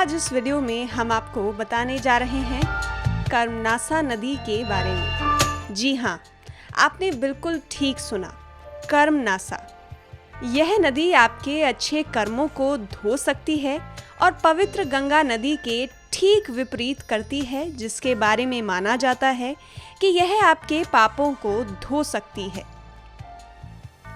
आज इस वीडियो में हम आपको बताने जा रहे हैं कर्मनासा नदी के बारे में। जी हाँ, आपने बिल्कुल ठीक सुना, कर्मनासा। यह नदी आपके अच्छे कर्मों को धो सकती है और पवित्र गंगा नदी के ठीक विपरीत करती है, जिसके बारे में माना जाता है कि यह आपके पापों को धो सकती है।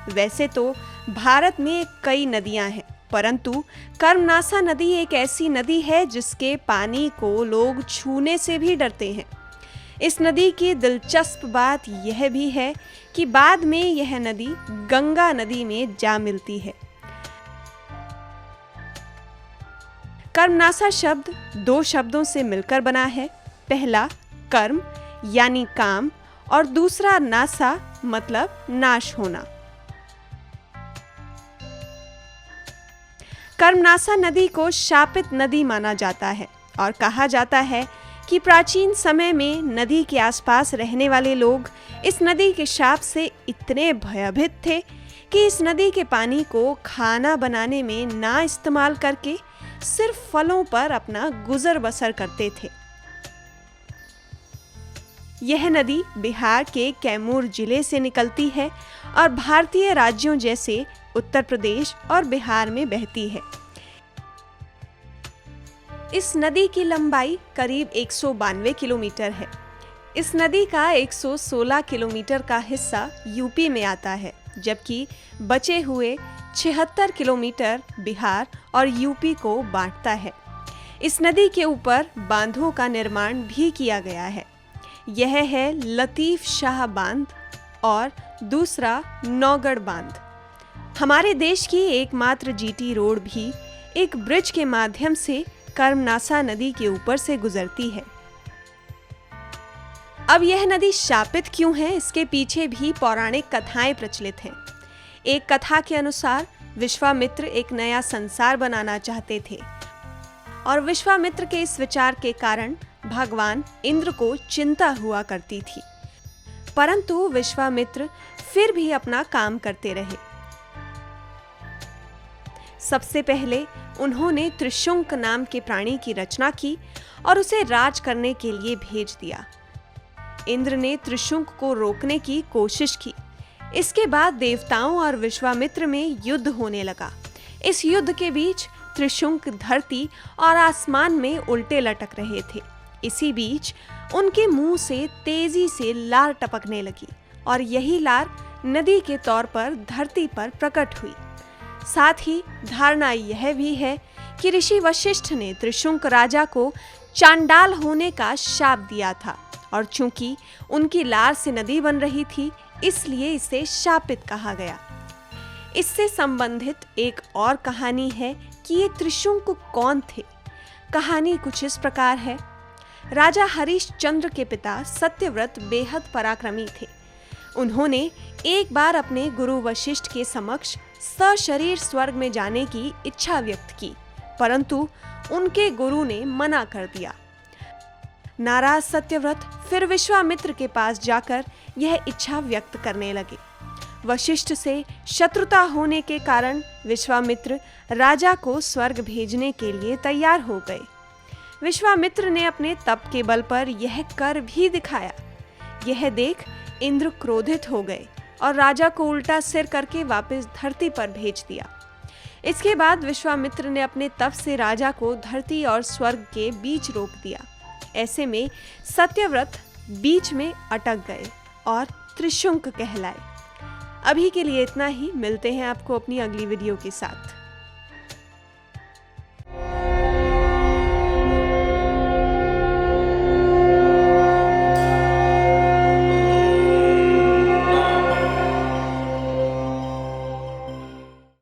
वैसे तो भारत में कई नदियां हैं, परंतु कर्मनासा नदी एक ऐसी नदी है जिसके पानी को लोग छूने से भी डरते हैं। इस नदी की दिलचस्प बात यह भी है कि बाद में यह नदी गंगा नदी में जा मिलती है। कर्मनासा शब्द दो शब्दों से मिलकर बना है। पहला कर्म यानी काम और दूसरा नासा मतलब नाश होना। कर्मनासा नदी को शापित नदी माना जाता है और कहा जाता है कि प्राचीन समय में नदी के आसपास रहने वाले लोग इस नदी के शाप से इतने भयभीत थे कि इस नदी के पानी को खाना बनाने में ना इस्तेमाल करके सिर्फ फलों पर अपना गुजर बसर करते थे। यह नदी बिहार के कैमूर जिले से निकलती है और भारतीय राज्यों जैसे उत्तर प्रदेश और बिहार में बहती है। इस नदी की लंबाई करीब 192 किलोमीटर है। इस नदी का 116 किलोमीटर का हिस्सा यूपी में आता है, जबकि बचे हुए 76 किलोमीटर बिहार और यूपी को बांटता है। इस नदी के ऊपर बांधों का निर्माण भी किया गया है। यह है लतीफ शाह बांध और दूसरा नौगढ़ बांध। हमारे देश की एकमात्र जीटी रोड भी एक ब्रिज के माध्यम से कर्मनासा नदी के ऊपर से गुजरती है। अब यह नदी शापित क्यों है, इसके पीछे भी पौराणिक कथाएं प्रचलित हैं। एक कथा के अनुसार विश्वामित्र एक नया संसार बनाना चाहते थे और विश्वामित्र के इस विचार के कारण भगवान इंद्र को चिंता हुआ करती थी, परंतु विश्वामित्र फिर भी अपना काम करते रहे। सबसे पहले उन्होंने त्रिशुंक नाम के प्राणी की रचना की और उसे राज करने के लिए भेज दिया। इंद्र ने त्रिशुंक को रोकने की कोशिश की। इसके बाद देवताओं और विश्वामित्र में युद्ध होने लगा। इस युद्ध के बीच त्रिशुंक धरती और आसमान में उल्टे लटक रहे थे। इसी बीच उनके मुंह से तेजी से लार टपकने लगी और यही लार नदी के तौर पर धरती पर प्रकट हुई। साथ ही धारणा यह भी है कि ऋषि वशिष्ठ ने त्रिशुंक राजा को चांडाल होने का शाप दिया था और चूंकि उनकी लार से नदी बन रही थी, इसलिए इसे शापित कहा गया। इससे संबंधित एक और कहानी है कि ये त्रिशुंक कौन थे। कहानी कुछ इस प्रकार है। राजा हरिश्चंद्र के पिता सत्यव्रत बेहद पराक्रमी थे। उन्होंने एक बार अपने गुरु वशिष्ठ के समक्ष सशरीर स्वर्ग में जाने की इच्छा व्यक्त की, परंतु उनके गुरु ने मना कर दिया। नाराज सत्यव्रत फिर विश्वामित्र के पास जाकर यह इच्छा व्यक्त करने लगे। वशिष्ठ से शत्रुता होने के कारण विश्वामित्र राजा को स्वर्ग भेजने के लिए तैयार हो गए। विश्वामित्र ने अपने तप के बल पर यह कर भी दिखाया। यह देख इंद्र क्रोधित हो गए और राजा को उल्टा सिर करके वापस धरती पर भेज दिया। इसके बाद विश्वामित्र ने अपने तप से राजा को धरती और स्वर्ग के बीच रोक दिया। ऐसे में सत्यव्रत बीच में अटक गए और त्रिशुंक कहलाए। अभी के लिए इतना ही। मिलते हैं आपको अपनी अगली वीडियो के साथ।